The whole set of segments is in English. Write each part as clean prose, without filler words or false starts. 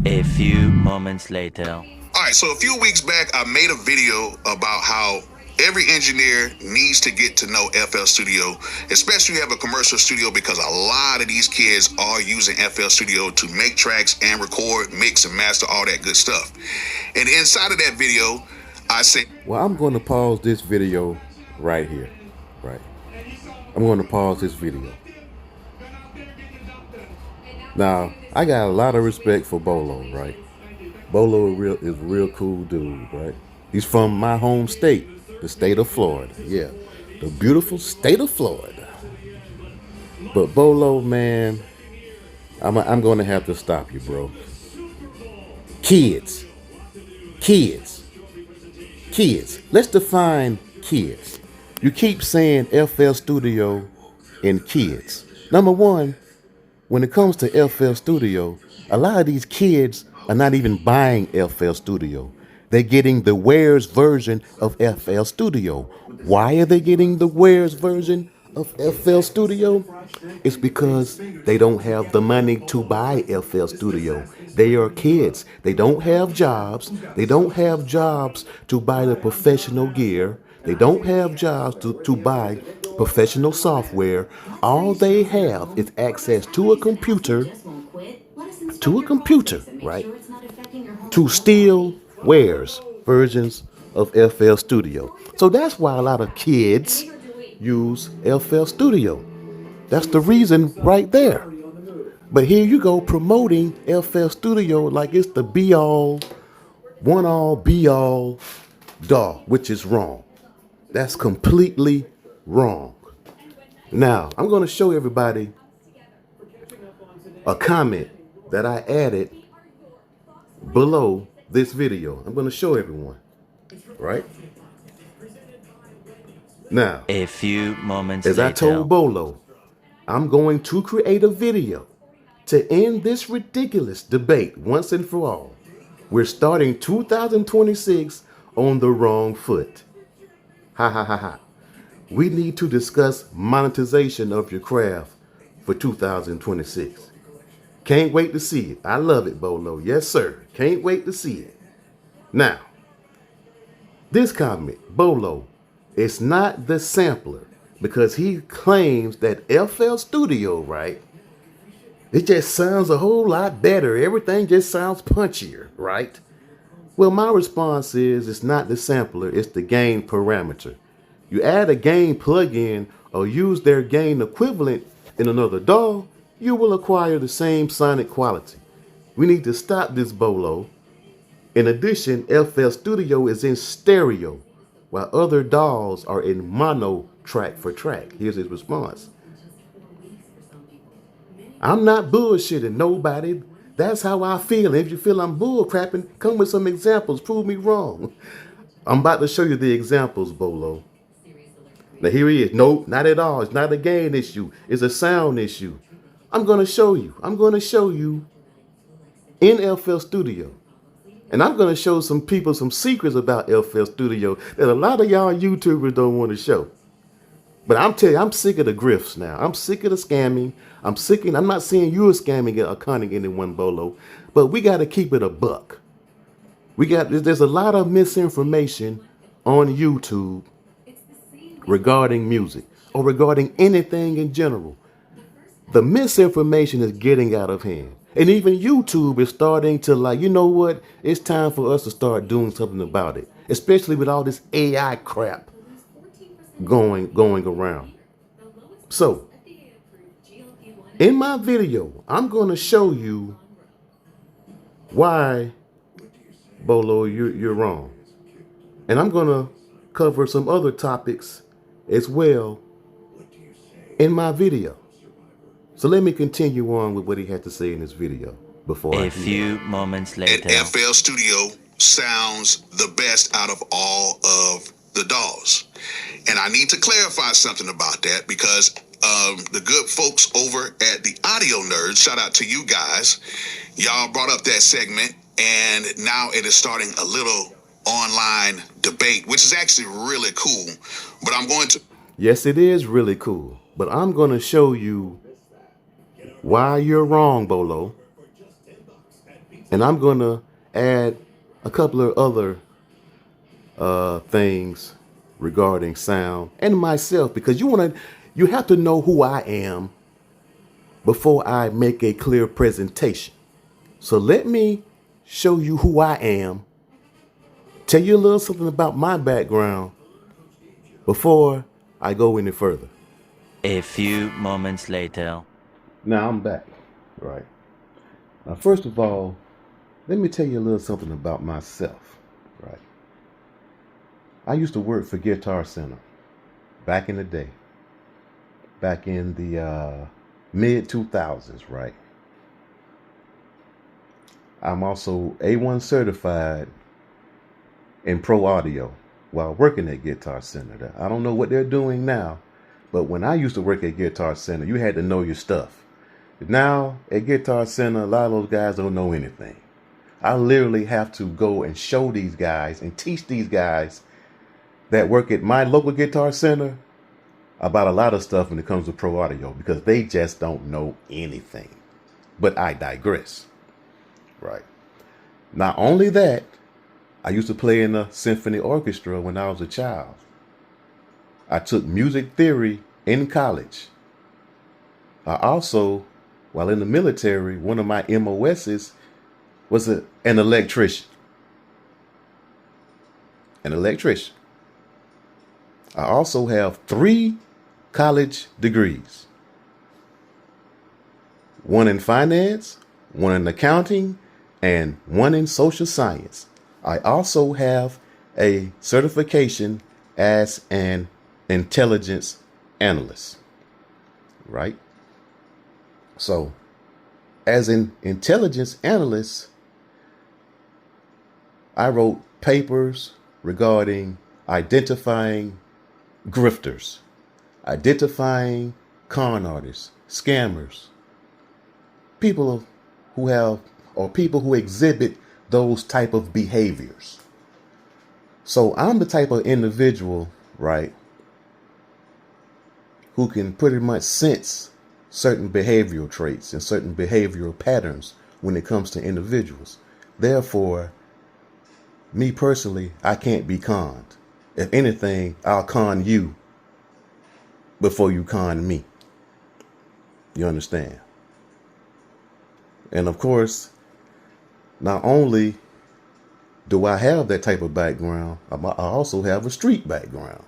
A few moments later. All right, so a few weeks back, I made a video about how every engineer needs to get to know FL Studio, especially if you have a commercial studio, because a lot of these kids are using FL Studio to make tracks and record, mix, and master all that good stuff. And inside of that video, I said, Well, I'm going to pause this video right here. Right. I'm going to pause this video. Now, I got a lot of respect for Bolo, right? Bolo is a real cool dude, right? He's from my home state, the state of Florida. Yeah, the beautiful state of Florida. But Bolo, man, I'm going to have to stop you, bro. Kids, kids, kids. Let's define kids. You keep saying FL Studio and kids. Number one, when it comes to FL Studio, a lot of these kids are not even buying FL Studio. They're getting the Wares version of FL Studio. Why are they getting the Wares version of FL Studio? It's because they don't have the money to buy FL Studio. They are kids. They don't have jobs. They don't have jobs to buy the professional gear. They don't have jobs to buy professional software. All they have is access to a computer, right? To steal Wares versions of FL Studio. So that's why a lot of kids use FL Studio. That's the reason right there. But here you go promoting FL Studio like it's the be all, one all, be all DAW, which is wrong. That's completely wrong. Now, I'm going to show everybody a comment that I added below this video. I'm going to show everyone, right? Now, A few moments as I later. told Bolo, I'm going to create a video to end this ridiculous debate once and for all. We're starting 2026 on the wrong foot. Ha ha ha ha. We need to discuss monetization of your craft for 2026. Can't wait to see it. I love it, Bolo. Yes, sir. Can't wait to see it. Now, this comment, Bolo, it's not the sampler because he claims that FL Studio, right? It just sounds a whole lot better. Everything just sounds punchier, right? Well, my response is it's not the sampler, it's the gain parameter. You add a gain plugin or use their gain equivalent in another DAW, you will acquire the same sonic quality. We need to stop this, Bolo. In addition, FL Studio is in stereo, while other DAWs are in mono track for track. Here's his response. I'm not bullshitting nobody. That's how I feel. If you feel I'm bullcrapping, come with some examples. Prove me wrong. I'm about to show you the examples, Bolo. Now here he is. Nope, not at all. It's not a gain issue. It's a sound issue. I'm going to show you. I'm going to show you in FL Studio. And I'm going to show some people some secrets about FL Studio that a lot of y'all YouTubers don't want to show. But I'm telling you, I'm sick of the grifts now. I'm sick of the scamming. I'm not saying you're scamming or conning anyone, Bolo, but we got to keep it a buck. There's a lot of misinformation on YouTube regarding music or regarding anything in general. The misinformation is getting out of hand. And even YouTube is starting to like, you know what? It's time for us to start doing something about it, especially with all this AI crap going around. So, in my video, I'm going to show you why, Bolo, you're wrong. And I'm going to cover some other topics as well in my video. So let me continue on with what he had to say in this video before A few moments and later. FL Studio sounds the best out of all of the DAWs. And I need to clarify something about that because the good folks over at the Audio Nerds, shout out to you guys, y'all brought up that segment, and now it is starting a little online debate, which is actually really cool. But I'm going to... Yes, it is really cool. But I'm going to show you why you're wrong, Bolo. And I'm going to add a couple of other things regarding sound and myself, because you have to know who I am before I make a clear presentation. So let me show you who I am, tell you a little something about my background before I go any further. A few moments later. Now I'm back. Right. Now, first of all, let me tell you a little something about myself. Right. I used to work for Guitar Center back in the day, back in the mid 2000s. Right. I'm also A1 certified in pro audio while working at Guitar Center. I don't know what they're doing now, but when I used to work at Guitar Center, you had to know your stuff. Now at Guitar Center, a lot of those guys don't know anything. I literally have to go and show these guys and teach these guys that work at my local Guitar Center about a lot of stuff when it comes to pro audio, because they just don't know anything. But I digress. Right. Not only that, I used to play in a symphony orchestra when I was a child. I took music theory in college. I also, while in the military, one of my MOSs was an electrician. An electrician. I also have 3 college degrees. One in finance, one in accounting, and one in social science. I also have a certification as an intelligence analyst. Right? So, as an intelligence analyst, I wrote papers regarding identifying grifters, identifying con artists, scammers, people who exhibit those type of behaviors. So I'm the type of individual, right, who can pretty much sense certain behavioral traits and certain behavioral patterns when it comes to individuals. Therefore, me personally, I can't be conned. If anything, I'll con you before you con me. You understand? And of course, not only do I have that type of background, I also have a street background.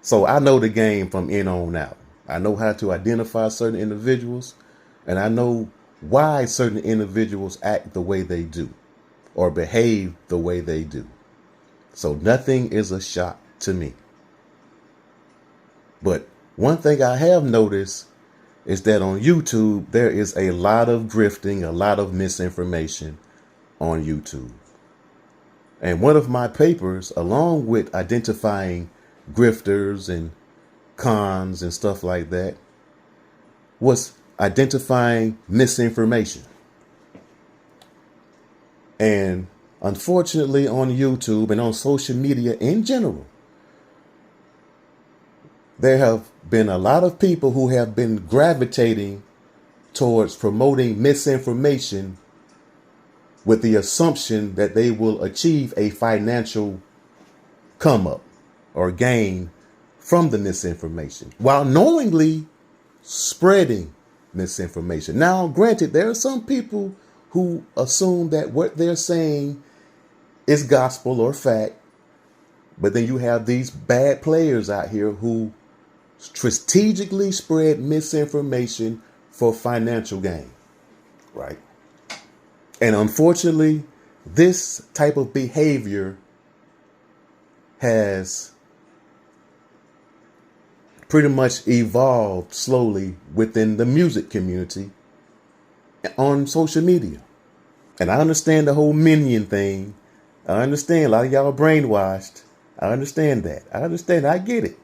So I know the game from in on out. I know how to identify certain individuals, and I know why certain individuals act the way they do or behave the way they do. So nothing is a shock to me. But one thing I have noticed is that on YouTube, there is a lot of grifting, a lot of misinformation on YouTube. And one of my papers, along with identifying grifters and cons and stuff like that, was identifying misinformation. And unfortunately, on YouTube and on social media in general, there have been a lot of people who have been gravitating towards promoting misinformation with the assumption that they will achieve a financial come up or gain from the misinformation while knowingly spreading misinformation. Now, granted, there are some people who assume that what they're saying is gospel or fact, but then you have these bad players out here who strategically spread misinformation for financial gain, right? And unfortunately, this type of behavior has pretty much evolved slowly within the music community on social media. And I understand the whole minion thing. I understand a lot of y'all are brainwashed. I understand that. I get it.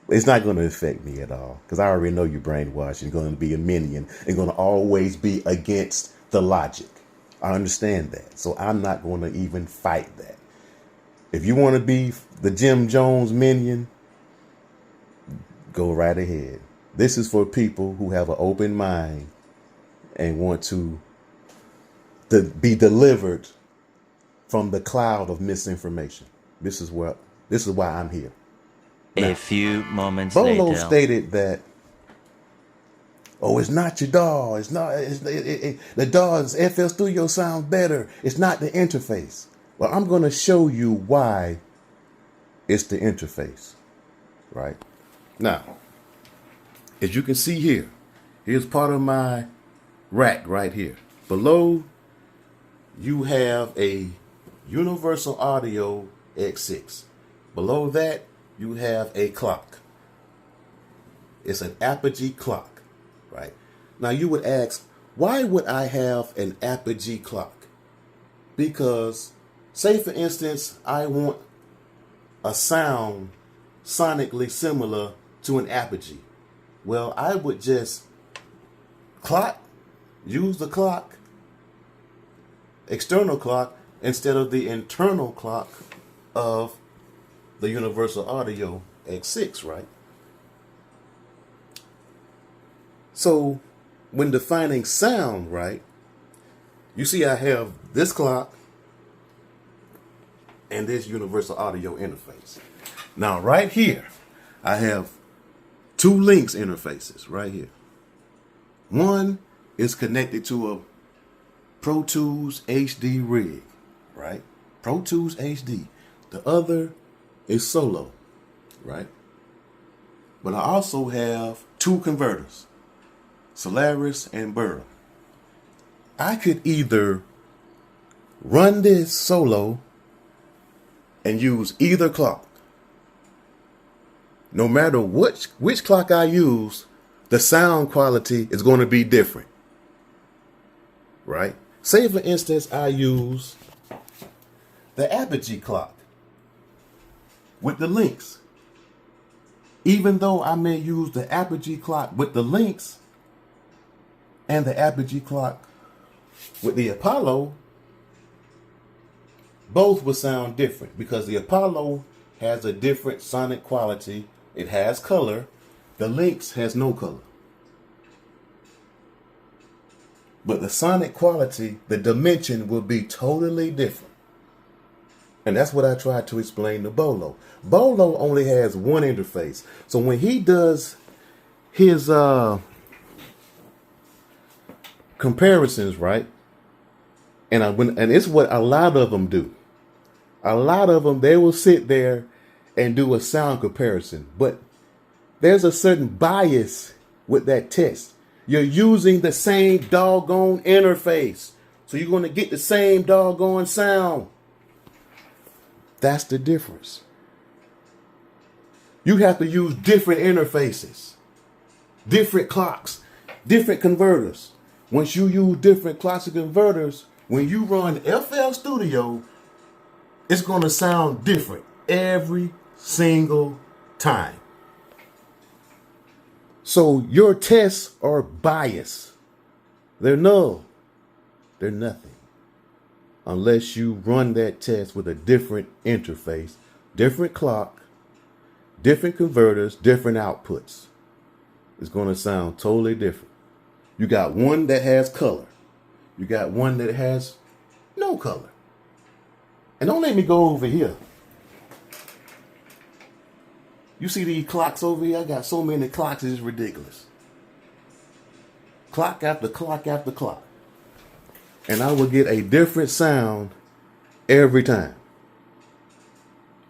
It's not going to affect me at all because I already know you're brainwashed. You're going to be a minion and going to always be against the logic. I understand that. So I'm not going to even fight that. If you want to be the Jim Jones minion, go right ahead. This is for people who have an open mind and want to to be delivered from the cloud of misinformation. This is why I'm here. A Now, few moments Bolo later. stated that, oh, it's not your DAW. It's not. The DAWs FL Studio sounds better. It's not the interface. Well, I'm going to show you why it's the interface, right? Now, as you can see here, here's part of my rack right here. Below, you have a Universal Audio X6. Below that, you have a clock. It's an Apogee clock, right? Now you would ask, why would I have an Apogee clock? Because, say for instance, I want a sound sonically similar to an Apogee. Well, I would just use the clock, external clock, instead of the internal clock of the Universal Audio X6, right? So when defining sound, right, you see I have this clock and this Universal Audio interface. Now right here, I have two links interfaces right here. One is connected to a Pro Tools HD rig, right? Pro Tools HD. The other is solo, right? But I also have two converters, Solaris and Burrow. I could either run this solo and use either clock. No matter which clock I use, the sound quality is going to be different, right? Say for instance, I use the Apogee clock with the links. Even though I may use the Apogee clock with the links and the Apogee clock with the Apollo, both will sound different because the Apollo has a different sonic quality. It has color. The links has no color. But the sonic quality, the dimension will be totally different. And that's what I tried to explain to Bolo. Bolo only has one interface. So when he does his comparisons, right? And it's what a lot of them do. A lot of them, they will sit there and do a sound comparison. But there's a certain bias with that test. You're using the same doggone interface. So you're going to get the same doggone sound. That's the difference. You have to use different interfaces, different clocks, different converters. Once you use different clocks and converters, when you run FL Studio, it's going to sound different every single time. So your tests are biased. They're null. They're nothing. Unless you run that test with a different interface, different clock, different converters, different outputs. It's going to sound totally different. You got one that has color. You got one that has no color. And don't let me go over here. You see these clocks over here? I got so many clocks, it's ridiculous. Clock after clock after clock. And I will get a different sound every time.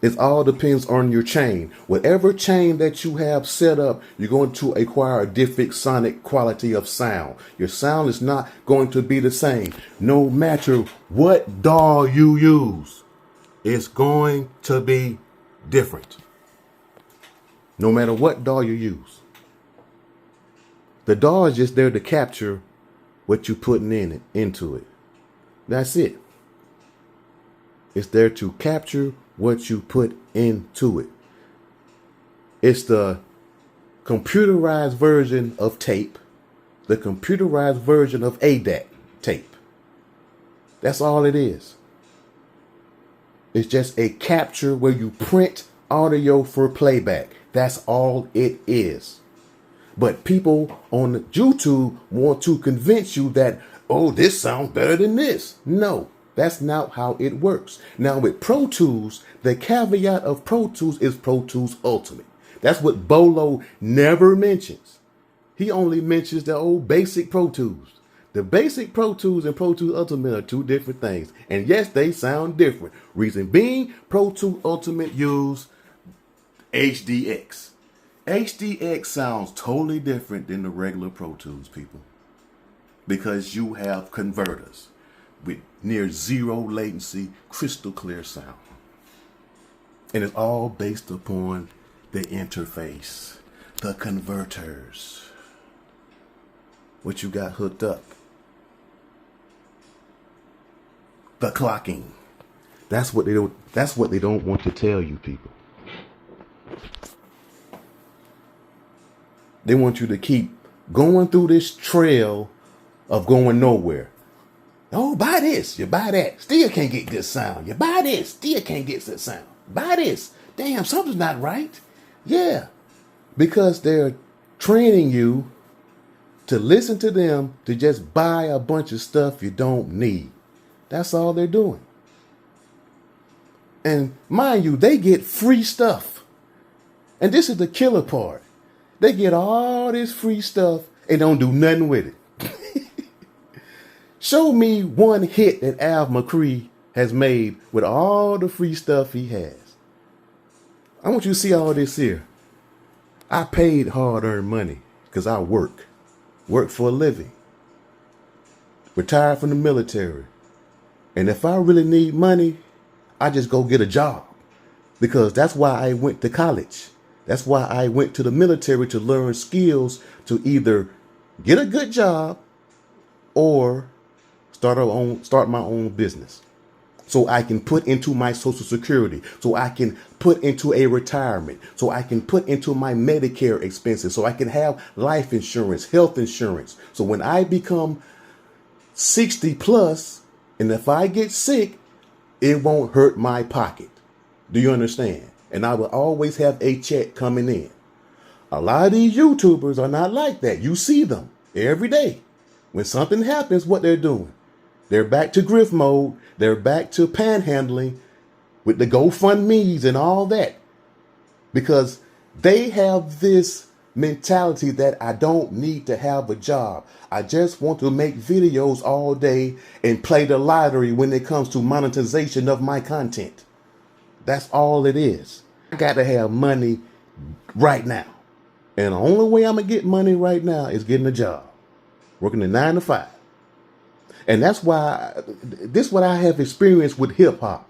It all depends on your chain. Whatever chain that you have set up, you're going to acquire a different sonic quality of sound. Your sound is not going to be the same. No matter what DAW you use, it's going to be different. No matter what DAW you use. The DAW is just there to capture what you're putting into it. That's it. It's there to capture what you put into it. It's the computerized version of tape, the computerized version of ADAT tape. That's all it is. It's just a capture where you print audio for playback. That's all it is. But people on YouTube want to convince you that, oh, this sounds better than this. No, that's not how it works. Now with Pro Tools, the caveat of Pro Tools is Pro Tools Ultimate. That's what Bolo never mentions. He only mentions the old basic Pro Tools. The basic Pro Tools and Pro Tools Ultimate are two different things. And yes, they sound different. Reason being, Pro Tools Ultimate use HDX. HDX sounds totally different than the regular Pro Tools, people. Because you have converters with near zero latency, crystal clear sound. And it's all based upon the interface, the converters. What you got hooked up. The clocking. That's what they don't want to tell you, people. They want you to keep going through this trail of going nowhere. Oh, buy this, you buy that, still can't get good sound. You buy this, still can't get good sound. Buy this, damn, something's not right. Yeah, because they're training you to listen to them to just buy a bunch of stuff you don't need. That's all they're doing. And mind you, they get free stuff. And this is the killer part. They get all this free stuff and don't do nothing with it. Show me one hit that Al McCree has made with all the free stuff he has. I want you to see all this here. I paid hard-earned money because I work for a living, retired from the military. And if I really need money, I just go get a job, because that's why I went to college. That's why I went to the military, to learn skills to either get a good job or start my own business, so I can put into my Social Security, so I can put into a retirement, so I can put into my Medicare expenses, so I can have life insurance, health insurance. So when I become 60 plus, and if I get sick, it won't hurt my pocket. Do you understand? And I will always have a check coming in. A lot of these YouTubers are not like that. You see them every day. When something happens, what they're doing? They're back to grift mode. They're back to panhandling with the GoFundMe's and all that. Because they have this mentality that I don't need to have a job. I just want to make videos all day and play the lottery when it comes to monetization of my content. That's all it is. I got to have money right now. And the only way I'm going to get money right now is getting a job. Working a 9 to 5. And that's why this is what I have experienced with hip hop.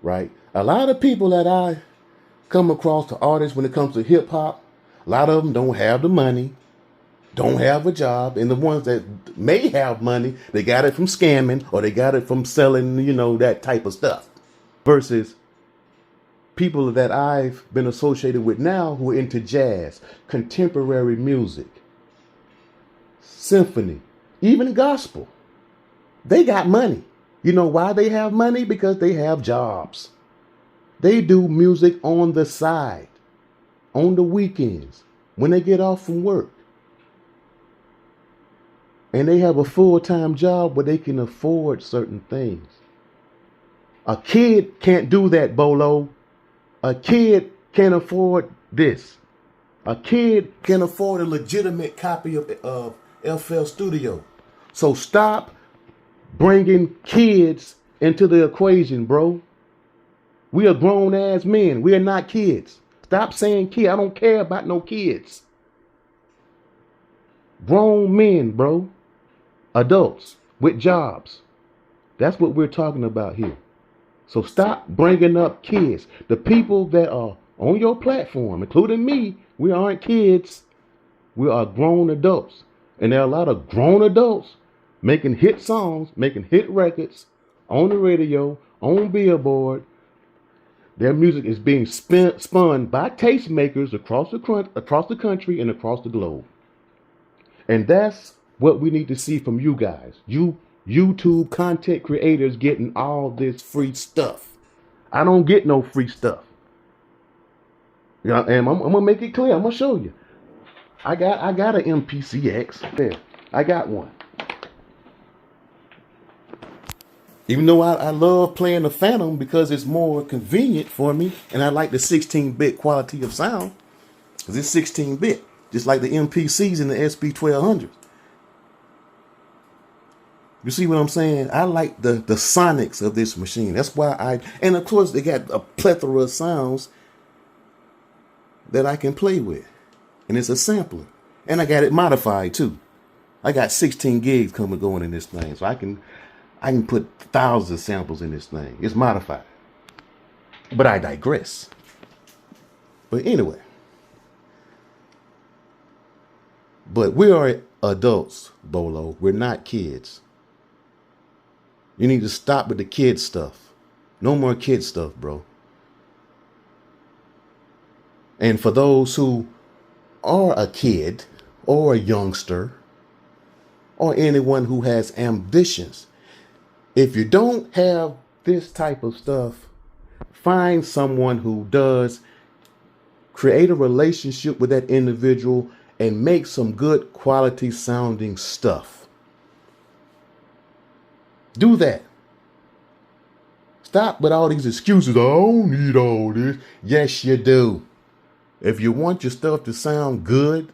Right? A lot of people that I come across, the artists, when it comes to hip hop, a lot of them don't have the money, don't have a job. And the ones that may have money, they got it from scamming, or they got it from selling, that type of stuff. Versus people that I've been associated with now who are into jazz, contemporary music, symphony, even gospel. They got money. You know why they have money? Because they have jobs. They do music on the side, on the weekends, when they get off from work. And they have a full-time job where they can afford certain things. A kid can't do that, Bolo. A kid can't afford this. A kid can afford a legitimate copy of FL Studio. So stop bringing kids into the equation, bro. We are grown ass men. We are not kids. Stop saying kid. I don't care about no kids. Grown men, bro. Adults with jobs. That's what we're talking about here. So stop bringing up kids. The people that are on your platform, including me, we aren't kids. We are grown adults. And there are a lot of grown adults making hit songs, making hit records on the radio, on Billboard. Their music is being spun by tastemakers across the country and across the globe. And that's what we need to see from you guys. You YouTube content creators getting all this free stuff. I don't get no free stuff. And I'm gonna make it clear. I'm gonna show you. I got an MPCX there. I got one. Even though I love playing the Phantom because it's more convenient for me, and I like the 16-bit quality of sound, because it's 16-bit, just like the MPCs and the SP1200s. You see what I'm saying? I like the sonics of this machine. That's why and of course they got a plethora of sounds that I can play with. And it's a sampler. And I got it modified too. I got 16 gigs going in this thing. So I can put thousands of samples in this thing. It's modified. But I digress. But anyway. But we are adults, Bolo. We're not kids. You need to stop with the kid stuff. No more kid stuff, bro. And for those who are a kid or a youngster or anyone who has ambitions, if you don't have this type of stuff, find someone who does. Create a relationship with that individual and make some good quality sounding stuff. Do that. Stop with all these excuses. I don't need all this. Yes, you do. If you want your stuff to sound good,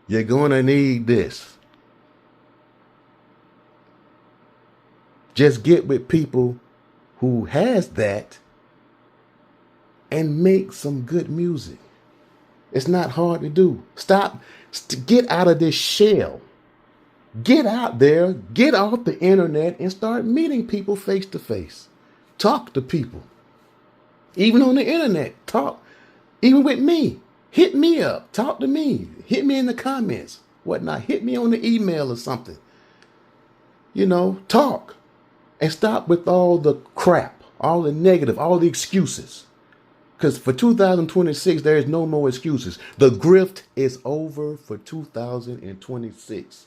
you're going to need this. Just get with people who has that and make some good music. It's not hard to do. Stop. Get out of this shell. Get out there, get off the internet and start meeting people face to face. Talk to people. Even on the internet, talk. Even with me, hit me up, talk to me. Hit me in the comments, whatnot. Hit me on the email or something. Talk. And stop with all the crap, all the negative, all the excuses. Because for 2026, there is no more excuses. The grift is over for 2026.